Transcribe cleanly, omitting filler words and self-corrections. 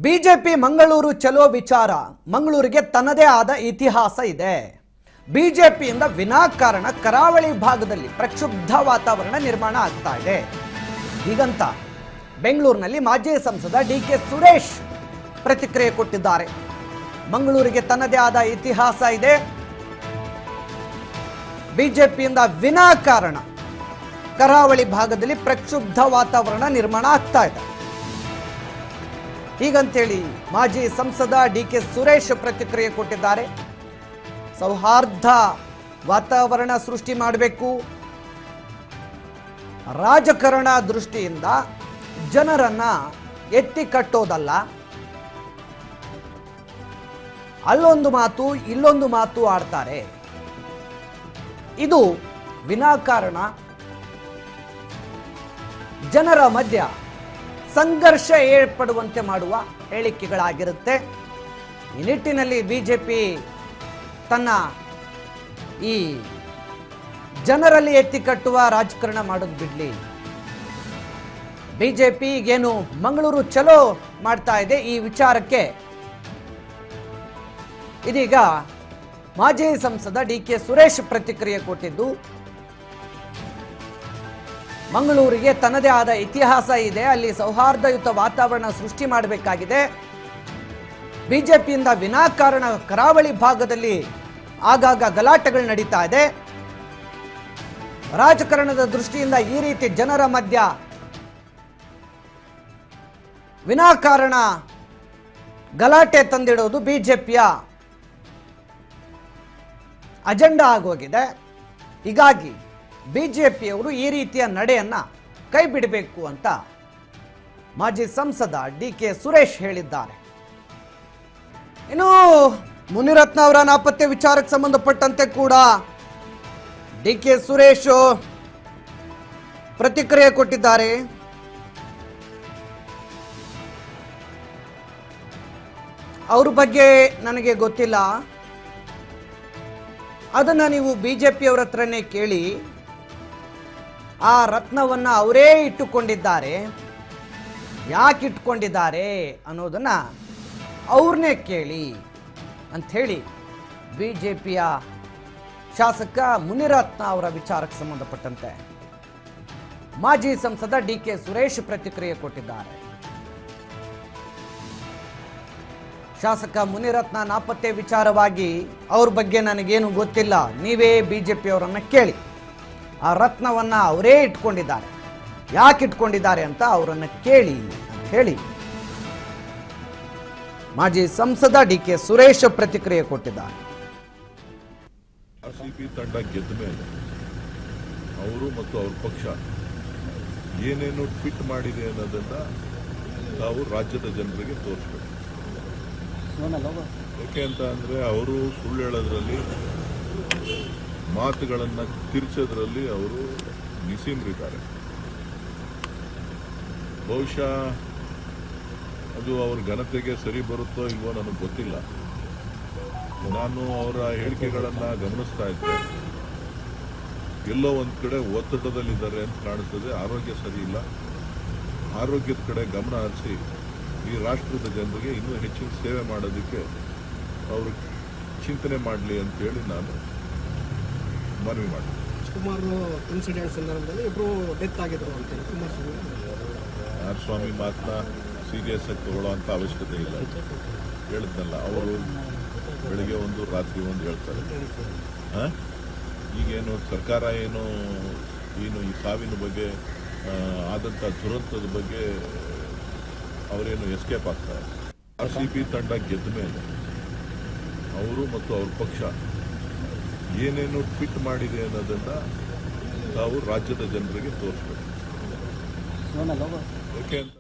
BJP Mangaluru ಚಲೋ ವಿಚಾರ. ಮಂಗಳೂರಿಗೆ ತನ್ನದೇ ಆದ ಇತಿಹಾಸ ಇದೆ. ಬಿಜೆಪಿಯಿಂದ ವಿನಾಕಾರಣ ಕರಾವಳಿ ಭಾಗದಲ್ಲಿ ಪ್ರಕ್ಷುಬ್ಧ ವಾತಾವರಣ ನಿರ್ಮಾಣ ಆಗ್ತಾ ಇದೆ. ಹೀಗಂತ ಬೆಂಗಳೂರಿನಲ್ಲಿ ಮಾಜಿ ಸಂಸದ ಡಿಕೆ ಸುರೇಶ್ ಪ್ರತಿಕ್ರಿಯೆ ಕೊಟ್ಟಿದ್ದಾರೆ. ಮಂಗಳೂರಿಗೆ ತನ್ನದೇ ಆದ ಇತಿಹಾಸ ಇದೆ. ಬಿಜೆಪಿಯಿಂದ ವಿನಾಕಾರಣ ಕರಾವಳಿ ಭಾಗದಲ್ಲಿ ಪ್ರಕ್ಷುಬ್ಧ ವಾತಾವರಣ ನಿರ್ಮಾಣ ಆಗ್ತಾ ಇದೆ. ಹೀಗಂತೇಳಿ ಮಾಜಿ ಸಂಸದ ಡಿಕೆ ಸುರೇಶ್ ಪ್ರತಿಕ್ರಿಯೆ ಕೊಟ್ಟಿದ್ದಾರೆ. ಸೌಹಾರ್ದ ವಾತಾವರಣ ಸೃಷ್ಟಿ ಮಾಡಬೇಕು, ರಾಜಕಾರಣ ದೃಷ್ಟಿಯಿಂದ ಜನರನ್ನ ಎತ್ತಿ ಕಟ್ಟೋದಲ್ಲ, ಅಲ್ಲೊಂದು ಮಾತು ಇಲ್ಲೊಂದು ಮಾತು ಆಡ್ತಾರೆ. ಇದು ವಿನಾಕಾರಣ ಜನರ ಮಧ್ಯ ಸಂಘರ್ಷ ಏರ್ಪಡುವಂತೆ ಮಾಡುವ ಹೇಳಿಕೆಗಳಾಗಿರುತ್ತೆ. ಈ ನಿಟ್ಟಿನಲ್ಲಿ ಬಿಜೆಪಿ ತನ್ನ ಈ ಜನರಲ್ಲಿ ಎತ್ತಿ ಕಟ್ಟುವ ರಾಜಕಾರಣ ಮಾಡೋದು ಬಿಡ್ಲಿ. ಬಿಜೆಪಿ ಈಗೇನು ಮಂಗಳೂರು ಚಲೋ ಮಾಡ್ತಾ ಇದೆ, ಈ ವಿಚಾರಕ್ಕೆ ಇದೀಗ ಮಾಜಿ ಸಂಸದ ಡಿಕೆ ಸುರೇಶ್ ಪ್ರತಿಕ್ರಿಯೆ ಕೊಟ್ಟಿದ್ದು, ಮಂಗಳೂರಿಗೆ ತನ್ನದೇ ಆದ ಇತಿಹಾಸ ಇದೆ, ಅಲ್ಲಿ ಸೌಹಾರ್ದಯುತ ವಾತಾವರಣ ಸೃಷ್ಟಿ ಮಾಡಬೇಕಾಗಿದೆ. ಬಿಜೆಪಿಯಿಂದ ವಿನಾಕಾರಣ ಕರಾವಳಿ ಭಾಗದಲ್ಲಿ ಆಗಾಗ ಗಲಾಟೆಗಳು ನಡೀತಾ ಇದೆ. ರಾಜಕಾರಣದ ದೃಷ್ಟಿಯಿಂದ ಈ ರೀತಿ ಜನರ ಮಧ್ಯ ವಿನಾಕಾರಣ ಗಲಾಟೆ ತಂದಿಡೋದು ಬಿಜೆಪಿಯ ಅಜೆಂಡಾ ಆಗೋಗಿದೆ. ಹೀಗಾಗಿ ಬಿಜೆಪಿಯವರು ಈ ರೀತಿಯ ನಡೆಯನ್ನ ಕೈ ಬಿಡಬೇಕು ಅಂತ ಮಾಜಿ ಸಂಸದ ಡಿಕೆ ಸುರೇಶ್ ಹೇಳಿದ್ದಾರೆ. ಇನ್ನು ಮುನಿರತ್ನ ಅವರ ನಾಪತ್ತೆ ವಿಚಾರಕ್ಕೆ ಸಂಬಂಧಪಟ್ಟಂತೆ ಕೂಡ ಡಿಕೆ ಸುರೇಶ್ ಪ್ರತಿಕ್ರಿಯೆ ಕೊಟ್ಟಿದ್ದಾರೆ. ಅವ್ರ ಬಗ್ಗೆ ನನಗೆ ಗೊತ್ತಿಲ್ಲ, ಅದನ್ನ ನೀವು ಬಿಜೆಪಿಯವರ ಹತ್ರನೇ ಕೇಳಿ. ಆ ರತ್ನವನ್ನ ಅವರೇ ಇಟ್ಟುಕೊಂಡಿದ್ದಾರೆ, ಯಾಕೆ ಇಟ್ಕೊಂಡಿದ್ದಾರೆ ಅನ್ನೋದನ್ನ ಅವ್ರನ್ನೇ ಕೇಳಿ ಅಂಥೇಳಿ ಬಿಜೆಪಿಯ ಶಾಸಕ ಮುನಿರತ್ನ ಅವರ ವಿಚಾರಕ್ಕೆ ಸಂಬಂಧಪಟ್ಟಂತೆ ಮಾಜಿ ಸಂಸದ ಡಿಕೆ ಸುರೇಶ್ ಪ್ರತಿಕ್ರಿಯೆ ಕೊಟ್ಟಿದ್ದಾರೆ. ಶಾಸಕ ಮುನಿರತ್ನ ನಾಪತ್ತೆ ವಿಚಾರವಾಗಿ ಅವ್ರ ಬಗ್ಗೆ ನನಗೇನು ಗೊತ್ತಿಲ್ಲ, ನೀವೇ ಬಿಜೆಪಿಯವರನ್ನ ಕೇಳಿ. ಆ ರತ್ನವನ್ನ ಅವರೇ ಇಟ್ಕೊಂಡಿದ್ದಾರೆ, ಯಾಕೆ ಇಟ್ಕೊಂಡಿದ್ದಾರೆ ಅಂತ ಅವರನ್ನ ಕೇಳಿ ಅಂತ ಹೇಳಿ ಮಾಜಿ ಸಂಸದ ಡಿಕೆ ಸುರೇಶ್ ಪ್ರತಿಕ್ರಿಯೆ ಕೊಟ್ಟಿದ್ದಾರೆ. ಆರ್ಸಿಬಿ ತಂಡ ಗೆದ್ದ ಮೇಲೆ ಅವರು ಮತ್ತು ಅವ್ರ ಪಕ್ಷ ಏನೇನು ಟ್ವೀಟ್ ಮಾಡಿದೆ ಅನ್ನೋದನ್ನ ನಾವು ರಾಜ್ಯದ ಜನರಿಗೆ ತೋರಿಸ್ಬೇಕು. ಯಾಕೆ ಅಂತ ಅಂದ್ರೆ ಅವರು ಸುಳ್ಳು ಹೇಳೋದ್ರಲ್ಲಿ, ಮಾತುಗಳನ್ನು ತಿರ್ಚೋದ್ರಲ್ಲಿ ಅವರು ನಿಸೀಮರಿದ್ದಾರೆ. ಬಹುಶಃ ಅದು ಅವ್ರ ಘನತೆಗೆ ಸರಿ ಬರುತ್ತೋ ಇಲ್ವೋ ನನಗೆ ಗೊತ್ತಿಲ್ಲ. ನಾನು ಅವರ ಹೇಳಿಕೆಗಳನ್ನು ಗಮನಿಸ್ತಾ ಇದ್ದೆ, ಎಲ್ಲೋ ಒಂದು ಕಡೆ ಒತ್ತಡದಲ್ಲಿದ್ದಾರೆ ಅಂತ ಕಾಣಿಸ್ತದೆ. ಆರೋಗ್ಯ ಸರಿ ಇಲ್ಲ. ಆರೋಗ್ಯದ ಕಡೆ ಗಮನ ಹರಿಸಿ ಈ ರಾಷ್ಟ್ರದ ಜನರಿಗೆ ಇನ್ನೂ ಹೆಚ್ಚಿನ ಸೇವೆ ಮಾಡೋದಕ್ಕೆ ಅವರು ಚಿಂತನೆ ಮಾಡಲಿ ಅಂತೇಳಿ ನಾನು ಮನವಿ ಮಾಡ್ತೀನಿ. ಸುಮಾರು ಇನ್ಸಿಡೆಂಟ್ ಸಂದರ್ಭದಲ್ಲಿ ಇಬ್ಬರು ಡೆತ್ ಆಗಿದ್ರು ಅಂತ ಕುಮಾರಸ್ವಾಮಿ ಮಾತನ್ನ ಸೀರಿಯಸ್ ಆಗಿ ತಗೊಳ್ಳೋಂಥ ಅವಶ್ಯಕತೆ ಇಲ್ಲ. ಹೇಳಿದ್ನಲ್ಲ, ಅವರು ಬೆಳಿಗ್ಗೆ ಒಂದು ರಾತ್ರಿ ಒಂದು ಹೇಳ್ತಾರೆ. ಈಗೇನು ಸರ್ಕಾರ ಏನು ಈ ಸಾವಿನ ಬಗ್ಗೆ ಆದಂಥ ದುರಂತದ ಬಗ್ಗೆ ಅವರೇನು ಎಸ್ಕೇಪ್ ಆಗ್ತಾರೆ. ಆರ್ಸಿಬಿ ತಂಡ ಗೆದ್ದ ಮೇಲೆ ಅವರು ಮತ್ತು ಅವ್ರ ಪಕ್ಷ ಏನೇನು ಟ್ವೀಟ್ ಮಾಡಿದೆ ಅನ್ನೋದನ್ನ ನಾವು ರಾಜ್ಯದ ಜನರಿಗೆ ತೋರಿಸ್ಬೇಕು. ಯಾಕೆ ಅಂತ